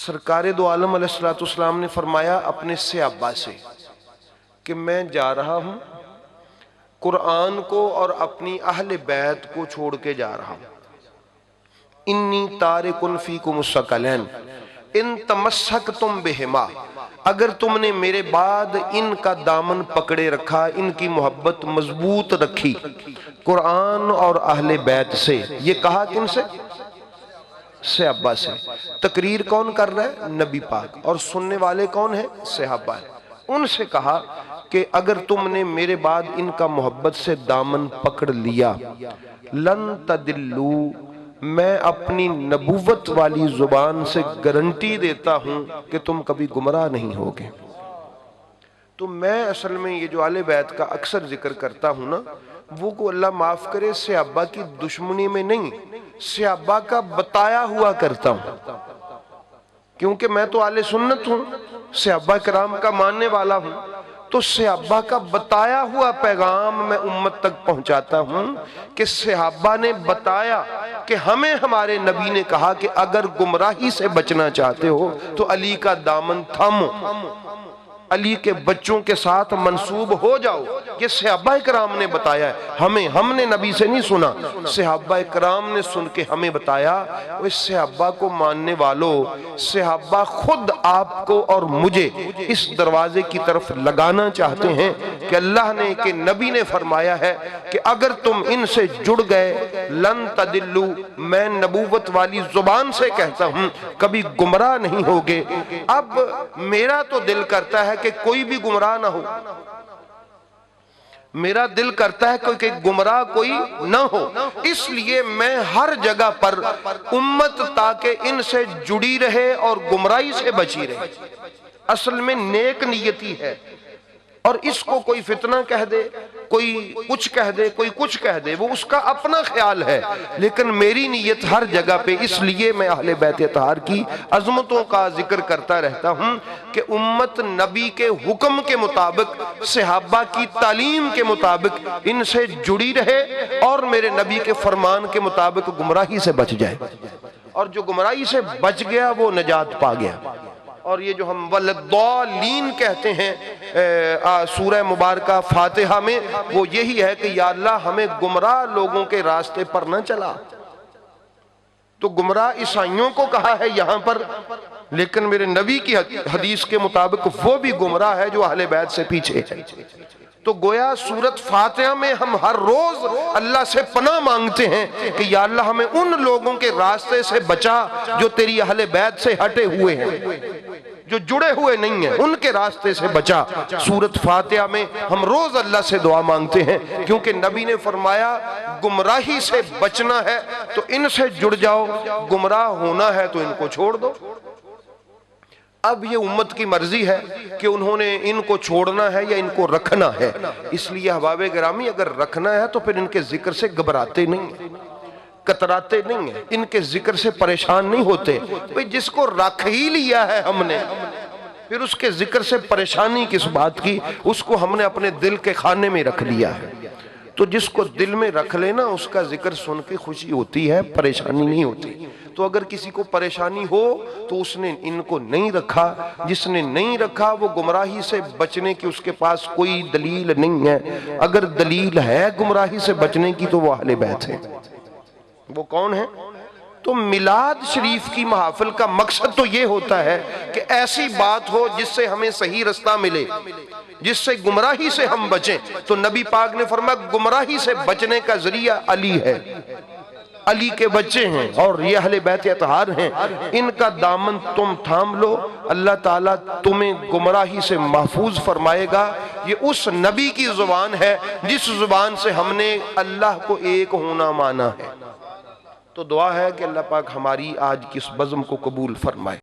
سرکار دو عالم علیہ السلام نے فرمایا اپنے صحابہ سے کہ میں جا رہا ہوں، قرآن کو اور اپنی اہل بیت کو چھوڑ کے جا رہا ہوں۔ انی تارکن فیکم الثقلین ان تمسکتم بہما، اگر تم نے میرے بعد ان کا دامن پکڑے رکھا، ان کی محبت مضبوط رکھی، قرآن اور اہل بیت سے۔ یہ کہا کن سے؟ صحابہ سے۔ تقریر کون کر رہا ہے؟ نبی پاک، اور سننے والے کون ہیں؟ صحابہ ہیں۔ ان سے کہا کہ اگر تم نے میرے بعد ان کا محبت سے دامن پکڑ لیا، لن تدلو، میں اپنی نبوت والی زبان سے گارنٹی دیتا ہوں کہ تم کبھی گمراہ نہیں ہوگے۔ تو میں اصل میں یہ جو اہل بیت کا اکثر ذکر کرتا ہوں نا، وہ کو اللہ معاف کرے صحابہ کی دشمنی میں نہیں، صحابہ کا بتایا ہوا کرتا ہوں، کیونکہ میں تو اہل سنت ہوں، صحابہ کرام کا ماننے والا ہوں، تو صحابہ کا بتایا ہوا پیغام میں امت تک پہنچاتا ہوں کہ صحابہ نے بتایا کہ ہمیں ہمارے نبی نے کہا کہ اگر گمراہی سے بچنا چاہتے ہو تو علی کا دامن تھامو، علی کے بچوں کے ساتھ منسوب ہو جاؤ۔ یہ صحابہ کرام نے بتایا ہے، ہم نے نبی سے نہیں سنا، صحابہ کرام نے سن کے ہمیں بتایا۔ وہ صحابہ کو ماننے والوں، صحابہ خود آپ کو اور مجھے اس دروازے کی طرف لگانا چاہتے ہیں کہ اللہ نے کہ نبی نے فرمایا ہے کہ اگر تم ان سے جڑ گئے لن تدلو، میں نبوت والی زبان سے کہتا ہوں کبھی گمراہ نہیں ہوگے۔ اب میرا تو دل کرتا ہے کہ کوئی بھی گمراہ نہ ہو، میرا دل کرتا ہے کہ گمراہ کوئی نہ ہو، اس لیے میں ہر جگہ پر امت تاکہ ان سے جڑی رہے اور گمراہی سے بچی رہے۔ اصل میں نیک نیتی ہے، اور اس کو کوئی فتنہ کہہ دے، کوئی کچھ کہہ دے، کوئی کچھ کہہ دے، وہ اس کا اپنا خیال ہے، لیکن میری نیت ہر جگہ پہ، اس لیے میں اہل بیت اطہار کی عظمتوں کا ذکر کرتا رہتا ہوں کہ امت نبی کے حکم کے مطابق، صحابہ کی تعلیم کے مطابق ان سے جڑی رہے اور میرے نبی کے فرمان کے مطابق گمراہی سے بچ جائے، اور جو گمراہی سے بچ گیا وہ نجات پا گیا۔ اور یہ جو ہم والضالین کہتے ہیں سورہ مبارکہ فاتحہ میں، وہ یہی ہے کہ یا اللہ ہمیں گمراہ لوگوں کے راستے پر نہ چلا۔ تو گمراہ عیسائیوں کو کہا ہے یہاں پر، لیکن میرے نبی کی حدیث کے مطابق وہ بھی گمراہ ہے جو اہل بیت سے پیچھے ہے۔ تو گویا سورت فاتحہ میں ہم ہر روز اللہ سے پناہ مانگتے ہیں کہ یا اللہ ہمیں ان لوگوں کے راستے سے بچا جو تیری اہل بیت سے ہٹے ہوئے ہیں، جو جڑے ہوئے نہیں ہیں، ان کے راستے سے بچا۔ سورت فاتحہ میں ہم روز اللہ سے دعا مانگتے ہیں، کیونکہ نبی نے فرمایا گمراہی سے بچنا ہے تو ان سے جڑ جاؤ، گمراہ ہونا ہے تو ان کو چھوڑ دو۔ اب یہ امت کی مرضی ہے کہ انہوں نے ان کو چھوڑنا ہے یا ان کو رکھنا ہے۔ اس لیے احباب گرامی اگر رکھنا ہے تو پھر ان کے ذکر سے گھبراتے نہیں ہیں، کتراتے نہیں ہیں، ان کے ذکر سے پریشان نہیں ہوتے۔ جس کو رکھ ہی لیا ہے ہم نے، پھر اس کے ذکر سے پریشانی کس بات کی؟ اس کو ہم نے اپنے دل کے خانے میں رکھ لیا ہے۔ تو جس کو دل میں رکھ لینا اس کا ذکر سن کے خوشی ہوتی ہے، پریشانی نہیں ہوتی۔ تو اگر کسی کو پریشانی ہو تو اس نے ان کو نہیں رکھا، جس نے نہیں رکھا وہ گمراہی سے بچنے کی اس کے پاس کوئی دلیل نہیں ہے۔ اگر دلیل ہے گمراہی سے بچنے کی تو وہ اہل بیت ہے۔ وہ کون ہے؟ تو میلاد شریف کی محافل کا مقصد تو یہ ہوتا ہے کہ ایسی بات ہو جس سے ہمیں صحیح رستہ ملے، جس سے گمراہی سے ہم بچیں۔ تو نبی پاک نے فرمایا گمراہی سے بچنے کا ذریعہ علی ہے، علی کے بچے ہیں اور یہ اہل بیت اطہار ہیں، ان کا دامن تم تھام لو، اللہ تعالیٰ تمہیں گمراہی سے محفوظ فرمائے گا۔ یہ اس نبی کی زبان ہے جس زبان سے ہم نے اللہ کو ایک ہونا مانا ہے۔ تو دعا ہے کہ اللہ پاک ہماری آج کی اس بزم کو قبول فرمائے۔